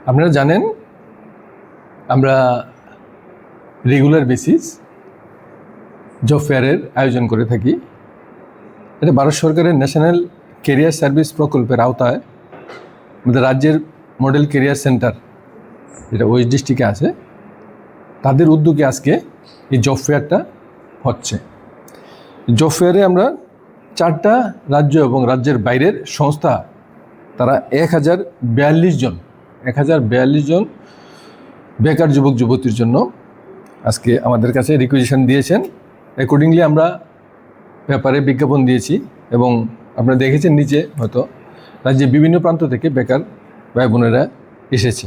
আপনারা জানেন আমরা রেগুলার বেসিস জব ফেয়ারের আয়োজন করে থাকি। এটা ভারত সরকারের ন্যাশনাল কেরিয়ার সার্ভিস প্রকল্পের আওতায় আমাদের রাজ্যের মডেল কেরিয়ার সেন্টার, যেটা ওয়েস্ট ডিস্ট্রিক্টে আছে, তাদের উদ্যোগে আজকে এই জব ফেয়ারটা হচ্ছে। জব ফেয়ারে আমরা 4টা রাজ্য এবং রাজ্যের বাইরের সংস্থা, তারা 1042 জন বেকার যুবক যুবতীর জন্য আজকে আমাদের কাছে রিকুইজিশন দিয়েছেন। অ্যাকর্ডিংলি আমরা পেপারে বিজ্ঞাপন দিয়েছি এবং আপনারা দেখেছেন নিচে হয়তো রাজ্যের বিভিন্ন প্রান্ত থেকে বেকার ভাই বোনেরা এসেছে।